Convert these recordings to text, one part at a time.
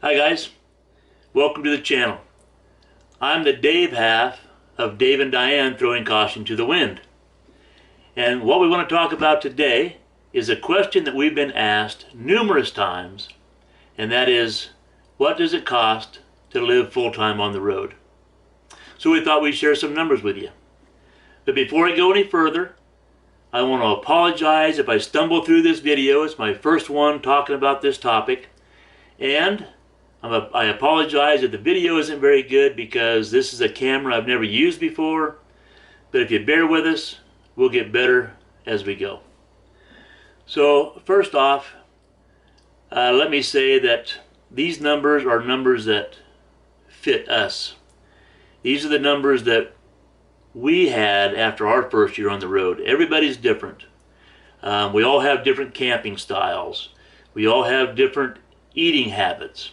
Hi guys, welcome to the channel. I'm the Dave half of Dave and Diane throwing caution to the wind. And what we want to talk about today is a question that we've been asked numerous times, and that is, what does it cost to live full-time on the road? So we thought we'd share some numbers with you. But before I go any further, I want to apologize if I stumble through this video. It's my first one talking about this topic, and I apologize if the video isn't very good because this is a camera I've never used before, but if you bear with us, we'll get better as we go. So first off, let me say that these numbers are numbers that fit us. These are the numbers that we had after our first year on the road. Everybody's different. We all have different camping styles. We all have different eating habits.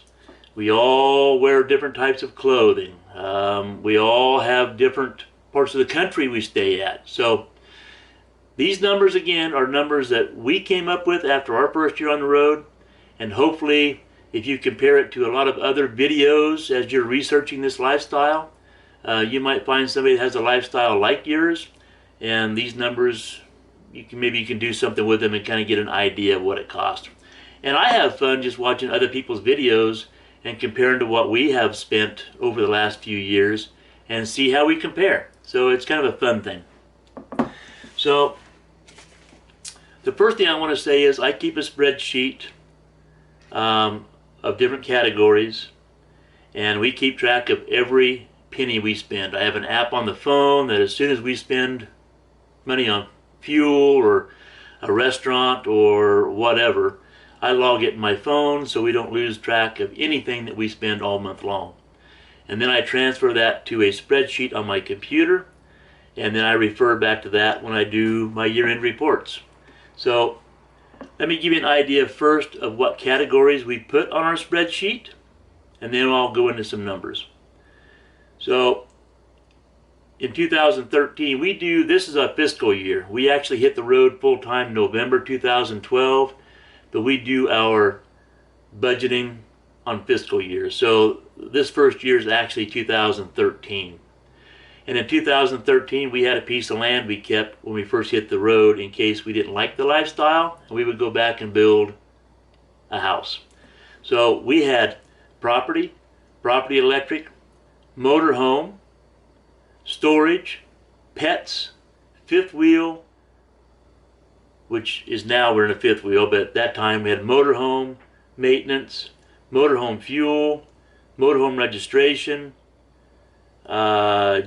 We all wear different types of clothing. We all have different parts of the country we stay at. So these numbers, again, are numbers that we came up with after our first year on the road. And hopefully, if you compare it to a lot of other videos as you're researching this lifestyle, you might find somebody that has a lifestyle like yours. And these numbers, maybe you can do something with them and kind of get an idea of what it costs. And I have fun just watching other people's videos and comparing to what we have spent over the last few years and see how we compare. So it's kind of a fun thing. So the first thing I want to say is I keep a spreadsheet of different categories, and we keep track of every penny we spend. I have an app on the phone that as soon as we spend money on fuel or a restaurant or whatever, I log it in my phone so we don't lose track of anything that we spend all month long. And then I transfer that to a spreadsheet on my computer, and then I refer back to that when I do my year-end reports. So let me give you an idea first of what categories we put on our spreadsheet, and then I'll go into some numbers. So in 2013, this is a fiscal year. We actually hit the road full-time November 2012. But we do our budgeting on fiscal years. So this first year is actually 2013. And in 2013, we had a piece of land we kept when we first hit the road in case we didn't like the lifestyle, and we would go back and build a house. So we had property electric, motor home, storage, pets, fifth wheel, which is now we're in a fifth wheel, but at that time we had motorhome maintenance, motorhome fuel, motorhome registration,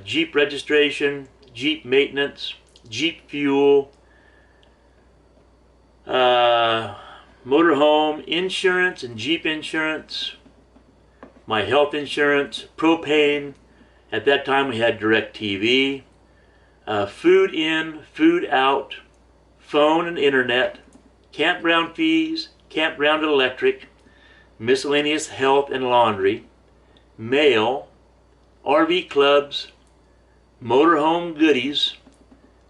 Jeep registration, Jeep maintenance, Jeep fuel, motorhome insurance and Jeep insurance, my health insurance, propane. At that time we had DirecTV, food in, food out, phone and internet, campground fees, campground electric, miscellaneous health and laundry, mail, RV clubs, motorhome goodies,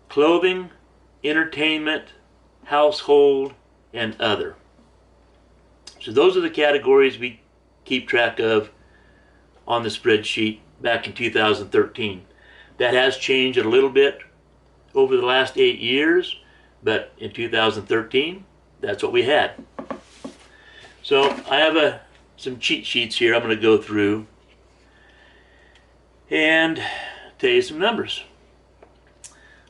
clothing, entertainment, household, and other. So those are the categories we keep track of on the spreadsheet back in 2013. That has changed a little bit over the last 8 years. But in 2013, that's what we had. So I have some cheat sheets here I'm going to go through and tell you some numbers.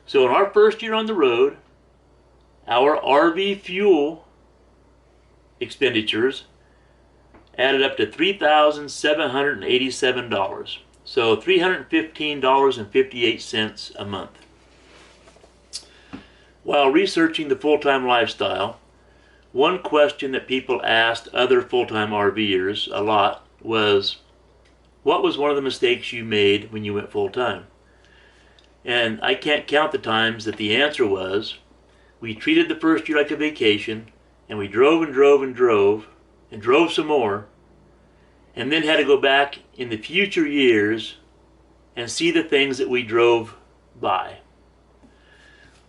So in our first year on the road, our RV fuel expenditures added up to $3,787. So $315.58 a month. While researching the full-time lifestyle, one question that people asked other full-time RVers a lot was, what was one of the mistakes you made when you went full-time? And I can't count the times that the answer was, we treated the first year like a vacation, and we drove and drove and drove, and drove some more, and then had to go back in the future years and see the things that we drove by.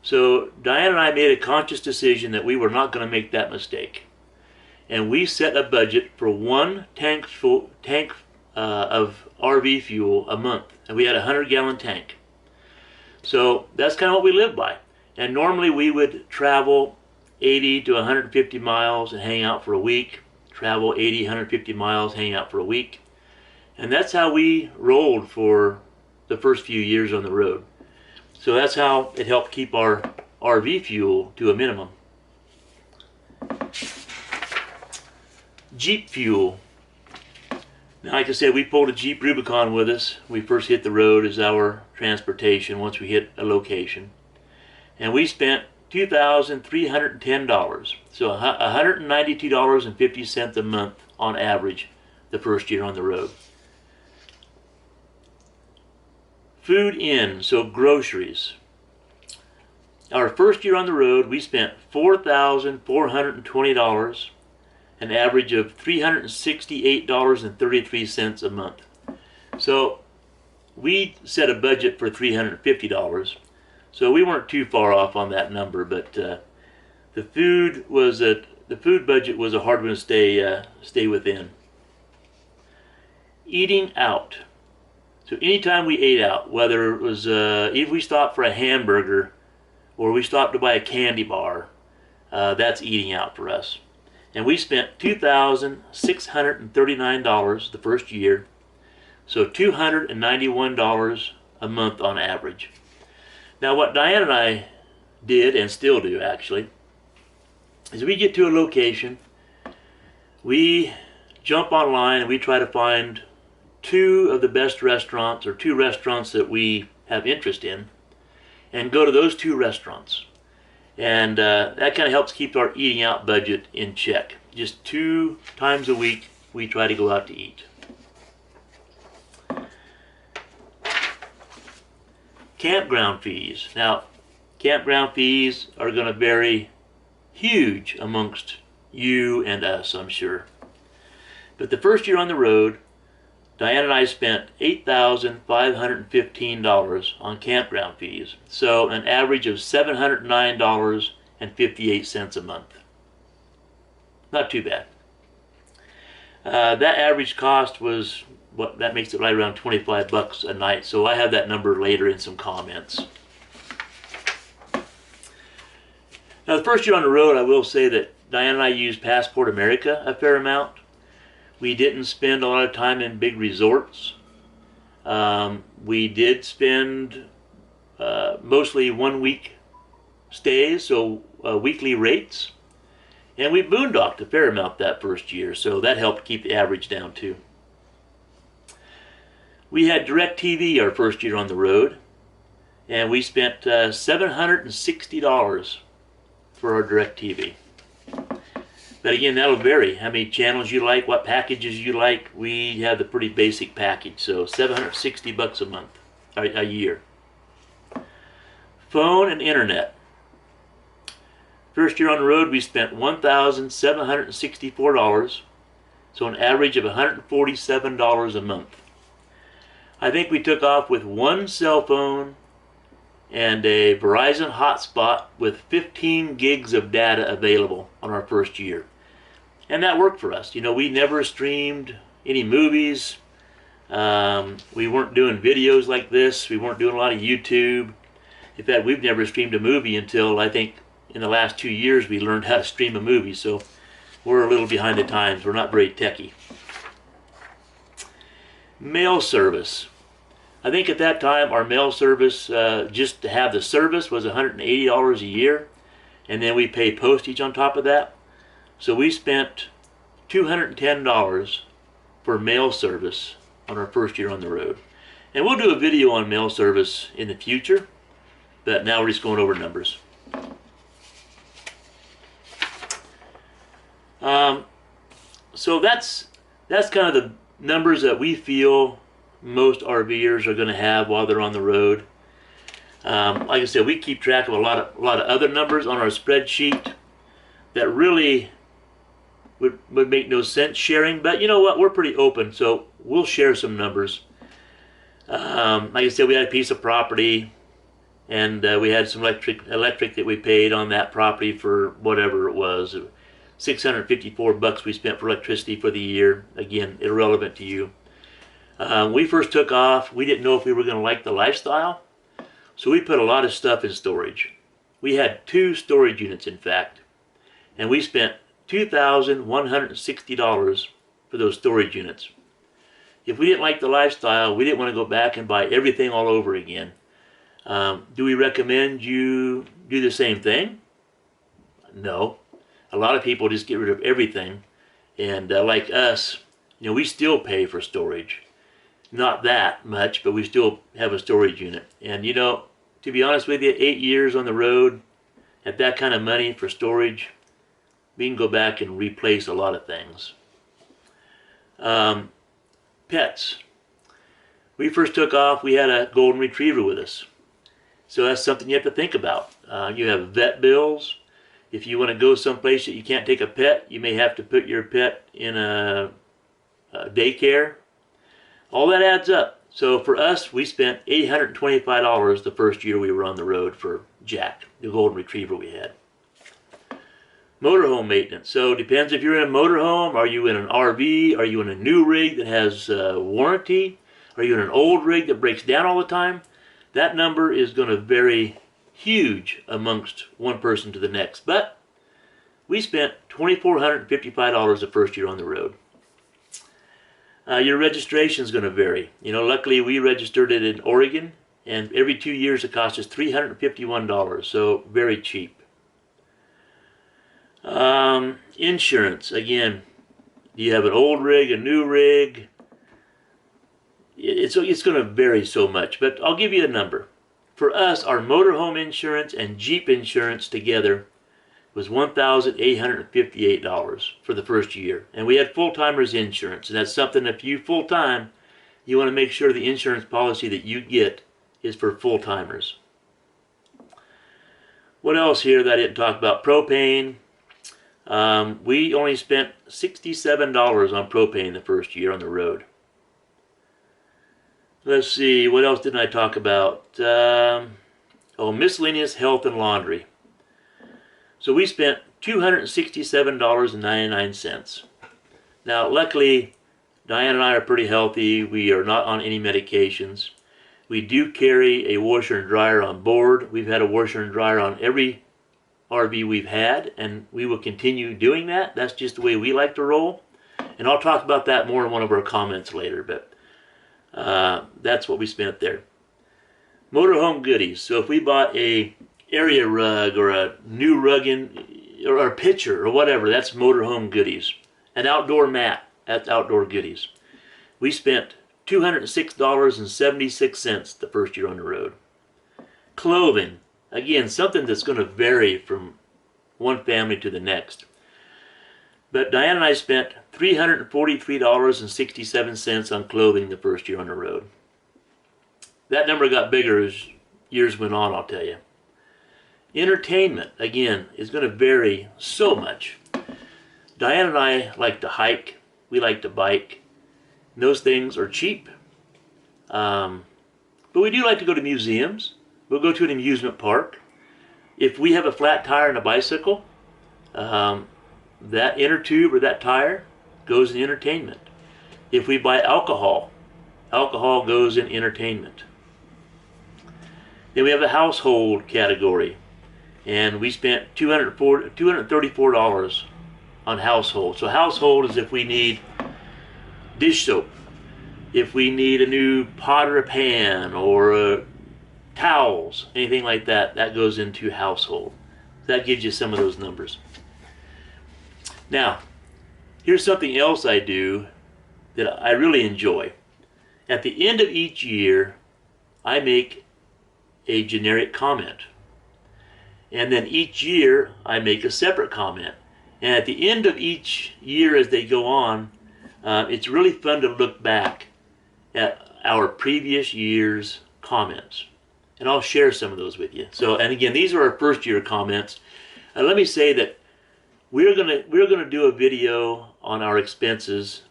So Diane and I made a conscious decision that we were not going to make that mistake. and we set a budget for one tank of RV fuel a month, and we had a 100-gallon tank. So that's kind of what we live by. And normally we would travel 80 to 150 miles and hang out for a week, travel 80, 150 miles, hang out for a week. And that's how we rolled for the first few years on the road. So that's how it helped keep our RV fuel to a minimum. Jeep fuel. Now, like I said, we pulled a Jeep Rubicon with us. We first hit the road as our transportation once we hit a location. And we spent $2,310, so $192.50 a month on average the first year on the road. Food in, so groceries. Our first year on the road, we spent $4,420, an average of $368.33 a month. So we set a budget for $350, so we weren't too far off on that number. But the food budget was a hard one to stay within. Eating out. So anytime we ate out, whether it was if we stopped for a hamburger or we stopped to buy a candy bar, that's eating out for us. And we spent $2,639 the first year, so $291 a month on average. Now what Diane and I did, and still do actually, is we get to a location, we jump online and we try to find two of the best restaurants, or two restaurants that we have interest in, and go to those two restaurants. And that kind of helps keep our eating out budget in check. Just 2 times a week we try to go out to eat. Campground fees. Now, campground fees are going to vary huge amongst you and us, I'm sure. But the first year on the road, Diane and I spent $8,515 on campground fees, so an average of $709.58 a month. Not too bad. That average cost was, that makes it right around 25 bucks a night, so I have that number later in some comments. Now the first year on the road, I will say that Diane and I used Passport America a fair amount. We didn't spend a lot of time in big resorts. We did spend mostly 1 week stays, so weekly rates. And we boondocked a fair amount that first year, so that helped keep the average down too. We had DirecTV our first year on the road, and we spent $760 for our DirecTV. But again, that'll vary how many channels you like, what packages you like. We have the pretty basic package, so $760 a month, a year. Phone and internet. First year on the road, we spent $1,764, so an average of $147 a month. I think we took off with one cell phone and a Verizon hotspot with 15 gigs of data available on our first year. And that worked for us. You know, we never streamed any movies. We weren't doing videos like this. We weren't doing a lot of YouTube. In fact, we've never streamed a movie until, I think, in the last 2 years we learned how to stream a movie. So we're a little behind the times. We're not very techy. Mail service. I think at that time our mail service, just to have the service, was $180 a year, and then we pay postage on top of that. So we spent $210 for mail service on our first year on the road. And we'll do a video on mail service in the future, but now we're just going over numbers. So that's kind of the numbers that we feel most RVers are going to have while they're on the road. Like I said, we keep track of a lot of other numbers on our spreadsheet that really would make no sense sharing, but you know what, we're pretty open, so we'll share some numbers. Like I said, we had a piece of property, and we had some electric that we paid on that property for whatever it was. $654 we spent for electricity for the year. Again, irrelevant to you. We first took off. We didn't know if we were going to like the lifestyle, so we put a lot of stuff in storage. We had 2 storage units, in fact, and we spent $2,160 for those storage units. If we didn't like the lifestyle, we didn't want to go back and buy everything all over again. Do we recommend you do the same thing? No. A lot of people just get rid of everything, and like us, we still pay for storage. Not that much, but we still have a storage unit. And to be honest with you, 8 years on the road at that kind of money for storage, we can go back and replace a lot of things. Pets. We first took off, we had a golden retriever with us. So that's something you have to think about. You have vet bills. If you want to go someplace that you can't take a pet, you may have to put your pet in a daycare. All that adds up. So for us, we spent $825 the first year we were on the road for Jack, the golden retriever we had. Motorhome maintenance. So it depends if you're in a motorhome. Are you in an RV? Are you in a new rig that has warranty? Are you in an old rig that breaks down all the time? That number is going to vary huge amongst one person to the next. But we spent $2,455 the first year on the road. Your registration is going to vary. Luckily we registered it in Oregon, and every 2 years it costs us $351, so very cheap. Insurance, again, do you have an old rig, a new rig? It's going to vary so much, but I'll give you a number. For us, our motorhome insurance and Jeep insurance together was $1,858 for the first year. And we had full-timers insurance, and that's something, if you full-time, you want to make sure the insurance policy that you get is for full-timers. What else here that I didn't talk about? Propane. We only spent $67 on propane the first year on the road. Let's see, what else didn't I talk about? Miscellaneous health and laundry. So we spent $267.99. Now, luckily, Diane and I are pretty healthy. We are not on any medications. We do carry a washer and dryer on board. We've had a washer and dryer on every RV we've had, and we will continue doing that. That's just the way we like to roll. And I'll talk about that more in one of our comments later, but that's what we spent there. Motorhome goodies. So if we bought a area rug or a new rug or a pitcher or whatever, that's motorhome goodies. An outdoor mat, that's outdoor goodies. We spent $206.76 the first year on the road. Clothing, again, something that's going to vary from one family to the next. But Diane and I spent $343.67 on clothing the first year on the road. That number got bigger as years went on, I'll tell you. Entertainment, again, is going to vary so much. Diane and I like to hike. We like to bike. And those things are cheap. But we do like to go to museums. We'll go to an amusement park. If we have a flat tire on a bicycle, that inner tube or that tire goes in entertainment. If we buy alcohol, alcohol goes in entertainment. Then we have a household category, and we spent $234 on household. So household is if we need dish soap, if we need a new pot or a pan, or towels, anything like that, that goes into household. That gives you some of those numbers. Now, here's something else I do that I really enjoy. At the end of each year, I make a generic comment. And then each year, I make a separate comment. And at the end of each year as they go on, it's really fun to look back at our previous year's comments. And I'll share some of those with you. So, and again, these are our first year comments. Let me say that we're gonna do a video on our expenses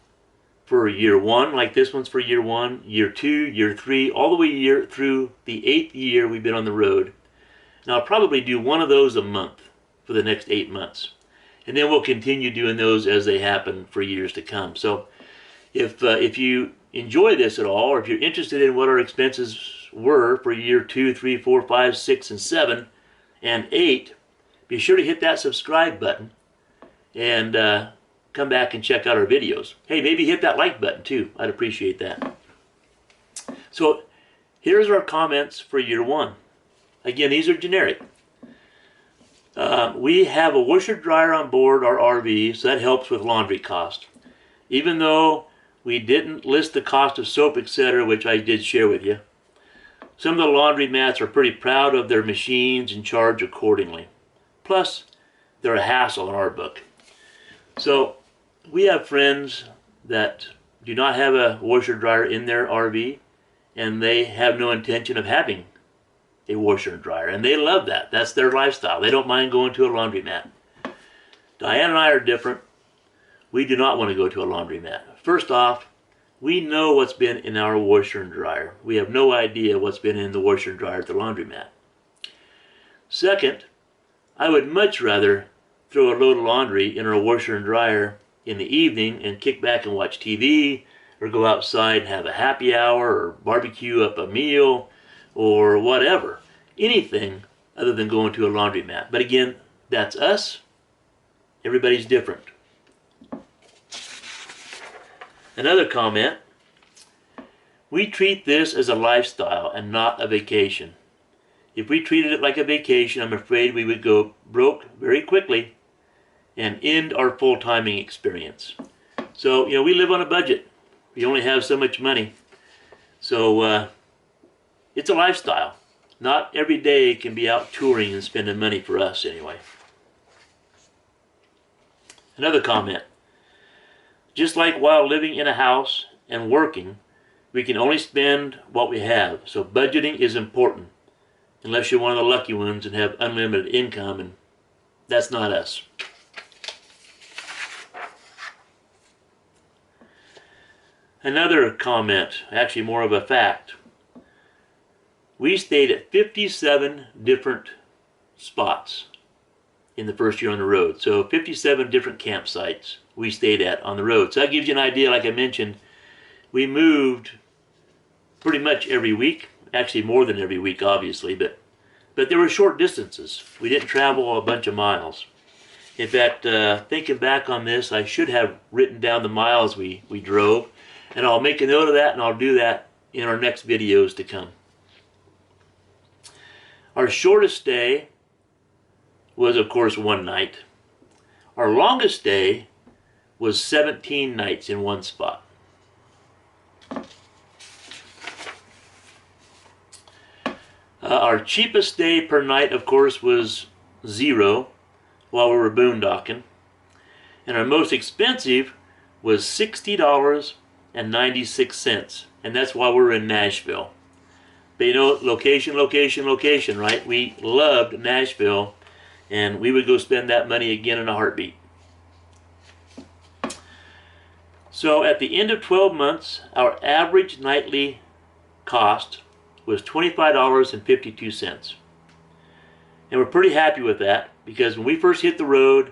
for year one, like this one's for year one, year two, year three, all the way through the 8th year we've been on the road. Now I'll probably do one of those a month for the next 8 months. And then we'll continue doing those as they happen for years to come. So if you enjoy this at all, or if you're interested in what our expenses were for year 2, 3, 4, 5, 6, and 7, and 8, be sure to hit that subscribe button and come back and check out our videos. Hey, maybe hit that like button too. I'd appreciate that. So here's our comments for year 1. Again, these are generic. We have a washer dryer on board our RV, so that helps with laundry cost. Even though we didn't list the cost of soap, etc., which I did share with you, some of the laundromats are pretty proud of their machines and charge accordingly. Plus, they're a hassle in our book. So we have friends that do not have a washer dryer in their RV, and they have no intention of having a washer and dryer, and they love that. That's their lifestyle. They don't mind going to a laundromat. Diane and I are different. We do not want to go to a laundromat. First off, we know what's been in our washer and dryer. We have no idea what's been in the washer and dryer at the laundromat. Second, I would much rather throw a load of laundry in our washer and dryer in the evening and kick back and watch TV, or go outside and have a happy hour, or barbecue up a meal, or whatever. Anything other than going to a laundromat. But again, that's us. Everybody's different. Another comment: we treat this as a lifestyle and not a vacation. If we treated it like a vacation, I'm afraid we would go broke very quickly and end our full-timing experience. So, we live on a budget. We only have so much money. So, it's a lifestyle. Not every day can be out touring and spending money for us anyway. Another comment: just like while living in a house and working, we can only spend what we have. So budgeting is important, unless you're one of the lucky ones and have unlimited income, and that's not us. Another comment, actually more of a fact: we stayed at 57 different spots in the first year on the road. So 57 different campsites we stayed at on the road. So that gives you an idea. Like I mentioned, we moved pretty much every week. Actually more than every week, obviously, but there were short distances. We didn't travel a bunch of miles. In fact, thinking back on this, I should have written down the miles we drove, and I'll make a note of that, and I'll do that in our next videos to come. Our shortest stay was, of course, 1 night. Our longest stay was 17 nights in one spot. Our cheapest stay per night, of course, was 0 while we were boondocking. And our most expensive was $60.96. And that's while we were in Nashville. But location, location, location, right? We loved Nashville, and we would go spend that money again in a heartbeat. So at the end of 12 months, our average nightly cost was $25.52. And we're pretty happy with that, because when we first hit the road,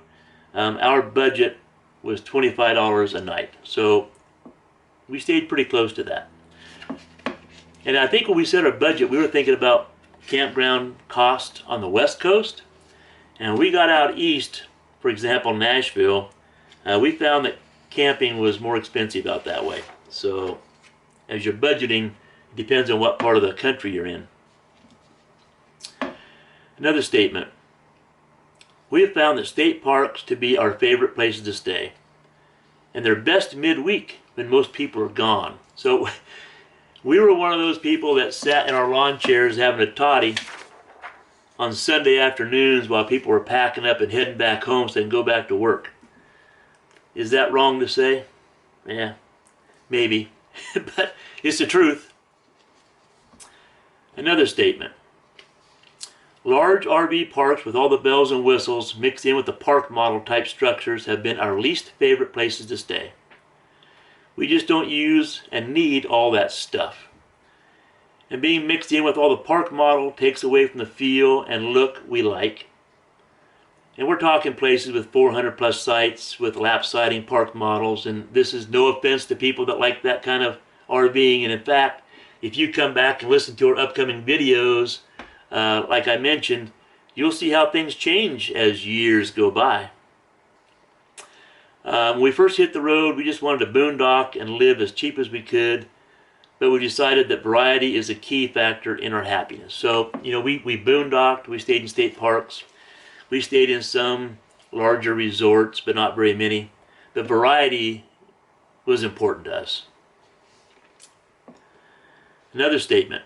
our budget was $25 a night. So we stayed pretty close to that. And I think when we set our budget, we were thinking about campground cost on the West Coast. And we got out east, for example, Nashville, we found that camping was more expensive out that way. So as you're budgeting, it depends on what part of the country you're in. Another statement: we have found that state parks to be our favorite places to stay. And they're best midweek when most people are gone. So we were one of those people that sat in our lawn chairs having a toddy on Sunday afternoons while people were packing up and heading back home so they can go back to work. Is that wrong to say? Yeah, maybe. But it's the truth. Another statement: large RV parks with all the bells and whistles mixed in with the park model type structures have been our least favorite places to stay. We just don't use and need all that stuff. And being mixed in with all the park model takes away from the feel and look we like. And we're talking places with 400 plus sites with lap siding park models, and this is no offense to people that like that kind of RVing. And in fact, if you come back and listen to our upcoming videos, like I mentioned, you'll see how things change as years go by. When we first hit the road, we just wanted to boondock and live as cheap as we could, but we decided that variety is a key factor in our happiness. So, we boondocked, we stayed in state parks, we stayed in some larger resorts, but not very many. The variety was important to us. Another statement.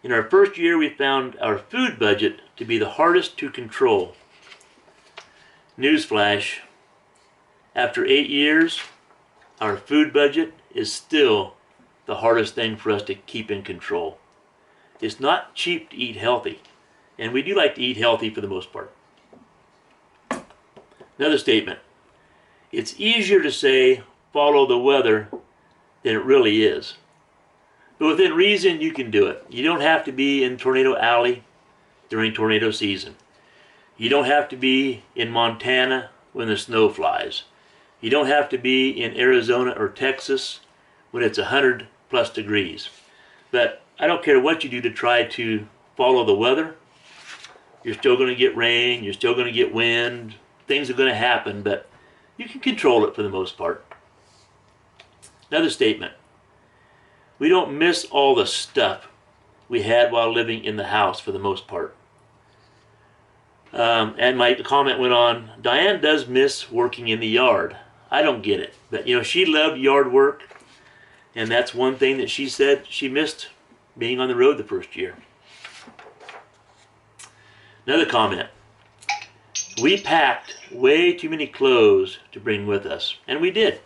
In our first year, we found our food budget to be the hardest to control. Newsflash. After 8 years, our food budget is still the hardest thing for us to keep in control. It's not cheap to eat healthy, and we do like to eat healthy for the most part. Another statement. It's easier to say follow the weather than it really is. But within reason, you can do it. You don't have to be in Tornado Alley during tornado season. You don't have to be in Montana when the snow flies. You don't have to be in Arizona or Texas when it's 100 plus degrees. But I don't care what you do to try to follow the weather. You're still going to get rain, you're still going to get wind, things are going to happen, but you can control it for the most part. Another statement. We don't miss all the stuff we had while living in the house for the most part. And my comment went on, Diane does miss working in the yard. I don't get it. But she loved yard work, and that's one thing that she said she missed being on the road the first year. Another comment. We packed way too many clothes to bring with us, and we did.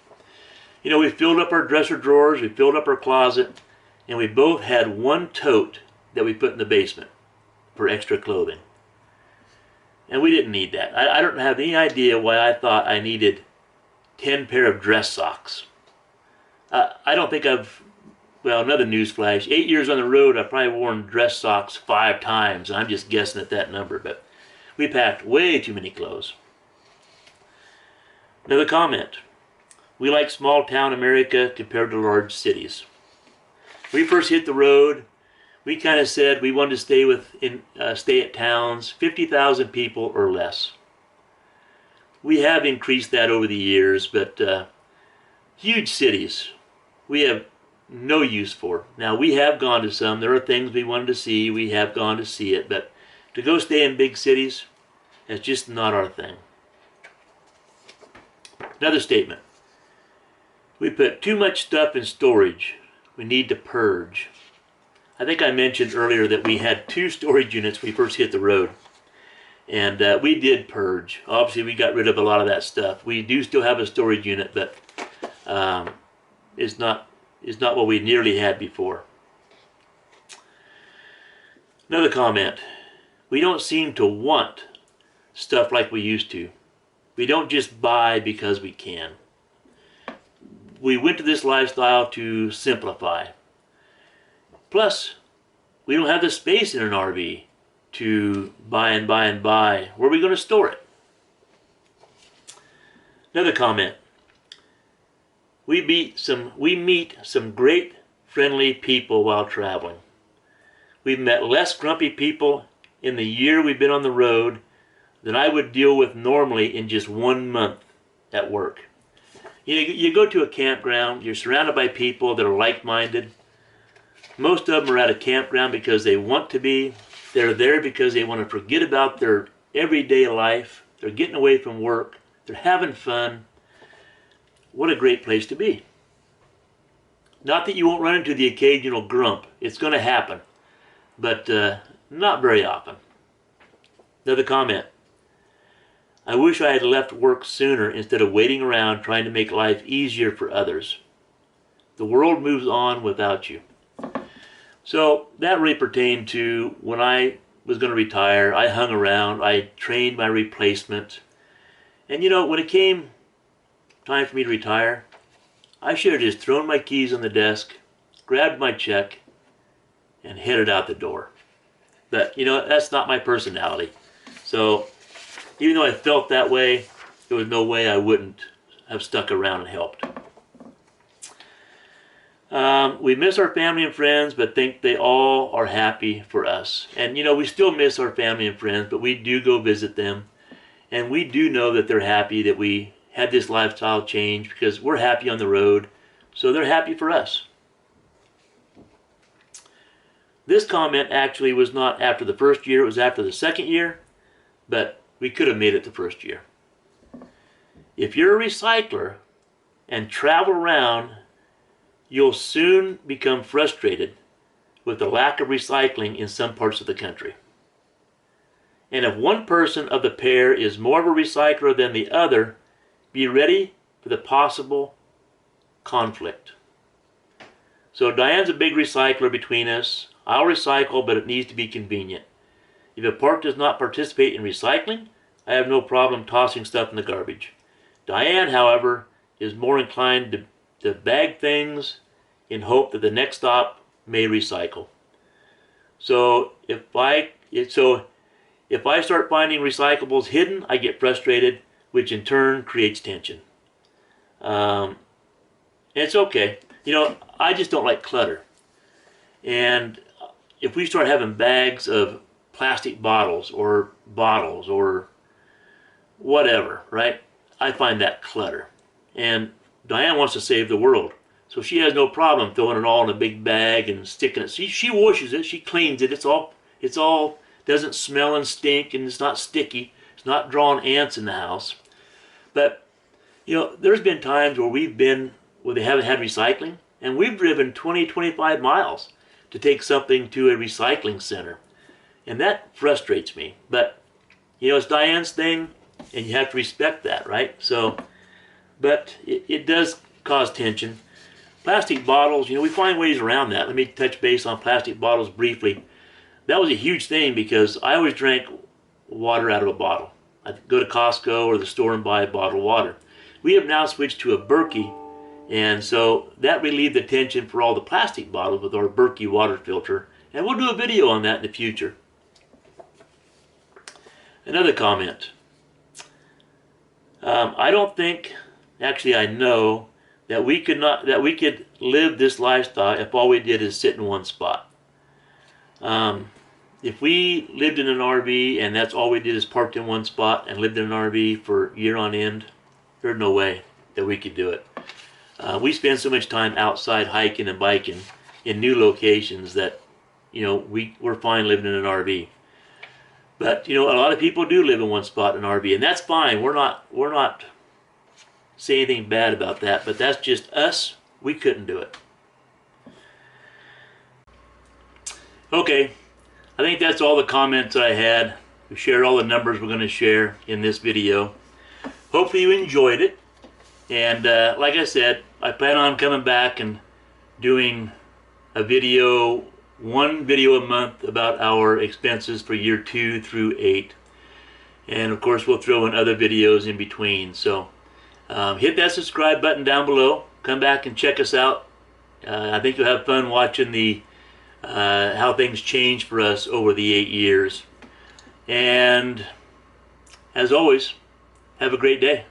We filled up our dresser drawers, we filled up our closet, and we both had one tote that we put in the basement for extra clothing. And we didn't need that. I don't have any idea why I thought I needed 10 pair of dress socks. I don't think another newsflash, 8 years on the road, I've probably worn dress socks 5 times. I'm just guessing at that number, but we packed way too many clothes. Another comment. We like small town America compared to large cities. When we first hit the road, we kind of said we wanted to stay at towns, 50,000 people or less. We have increased that over the years, but huge cities we have no use for. Now, we have gone to some. There are things we wanted to see. We have gone to see it, but to go stay in big cities, that's just not our thing. Another statement. We put too much stuff in storage. We need to purge. I think I mentioned earlier that we had 2 storage units when we first hit the road. And we did purge. Obviously, we got rid of a lot of that stuff. We do still have a storage unit, but it's not what we nearly had before. Another comment. We don't seem to want stuff like we used to. We don't just buy because we can. We went to this lifestyle to simplify. Plus, we don't have the space in an RV to buy and buy and buy. Where are we going to store it? Another comment. We meet some great friendly people while traveling. We've met less grumpy people in the year we've been on the road than I would deal with normally in just 1 month at work. You go to a campground, you're surrounded by people that are like-minded. Most of them are at a campground because they want to be. They're there because they want to forget about their everyday life. They're getting away from work. They're having fun. What a great place to be. Not that you won't run into the occasional grump. It's going to happen, but not very often. Another comment. I wish I had left work sooner instead of waiting around trying to make life easier for others. The world moves on without you. So that really pertained to when I was going to retire. I hung around. I trained my replacement. And when it came time for me to retire, I should have just thrown my keys on the desk, grabbed my check, and headed out the door. But, that's not my personality. So even though I felt that way, there was no way I wouldn't have stuck around and helped. We miss our family and friends, but think they all are happy for us. And you know, we still miss our family and friends, but we do go visit them. And we do know that they're happy that we had this lifestyle change, because we're happy on the road, so they're happy for us. This comment actually was not after the first year, it was after the second year, but we could have made it the first year. If you're a recycler and travel around, you'll soon become frustrated with the lack of recycling in some parts of the country. And if one person of the pair is more of a recycler than the other, be ready for the possible conflict. So Diane's a big recycler between us. I'll recycle, but it needs to be convenient. If a park does not participate in recycling, I have no problem tossing stuff in the garbage. Diane, however, is more inclined to bag things in hope that the next stop may recycle. So if I start finding recyclables hidden, I get frustrated, which in turn creates tension. It's okay. You know, I just don't like clutter. And if we start having bags of plastic bottles or whatever, right? I find that clutter. And Diane wants to save the world. So she has no problem throwing it all in a big bag and sticking it. She washes it, she cleans it. It's all doesn't smell and stink, and it's not sticky. It's not drawing ants in the house. But you know, there's been times where they haven't had recycling, and we've driven 20, 25 miles to take something to a recycling center. And that frustrates me. But you know, it's Diane's thing, and you have to respect that, right? So, but it does cause tension. Plastic bottles, you know, we find ways around that. Let me touch base on plastic bottles briefly. That was a huge thing because I always drank water out of a bottle. I'd go to Costco or the store and buy a bottle of water. We have now switched to a Berkey, and so that relieved the tension for all the plastic bottles with our Berkey water filter. And we'll do a video on that in the future. Another comment. I don't think, actually I know, that we could live this lifestyle if all we did is sit in one spot. If we lived in an RV and that's all we did is parked in one spot and lived in an RV for year on end, there's no way that we could do it. We spend so much time outside hiking and biking in new locations that, you know, we're fine living in an RV. But you know, a lot of people do live in one spot in an RV, and that's fine. We're not saying anything bad about that, but that's just us. We couldn't do it. Okay, I think that's all the comments I had. We shared all the numbers we're going to share in this video. Hopefully you enjoyed it. And like I said, I plan on coming back and doing one video a month about our expenses for year 2 through 8. And of course we'll throw in other videos in between. So hit that subscribe button down below. Come back and check us out. I think you'll have fun watching how things change for us over the 8 years. And as always, have a great day.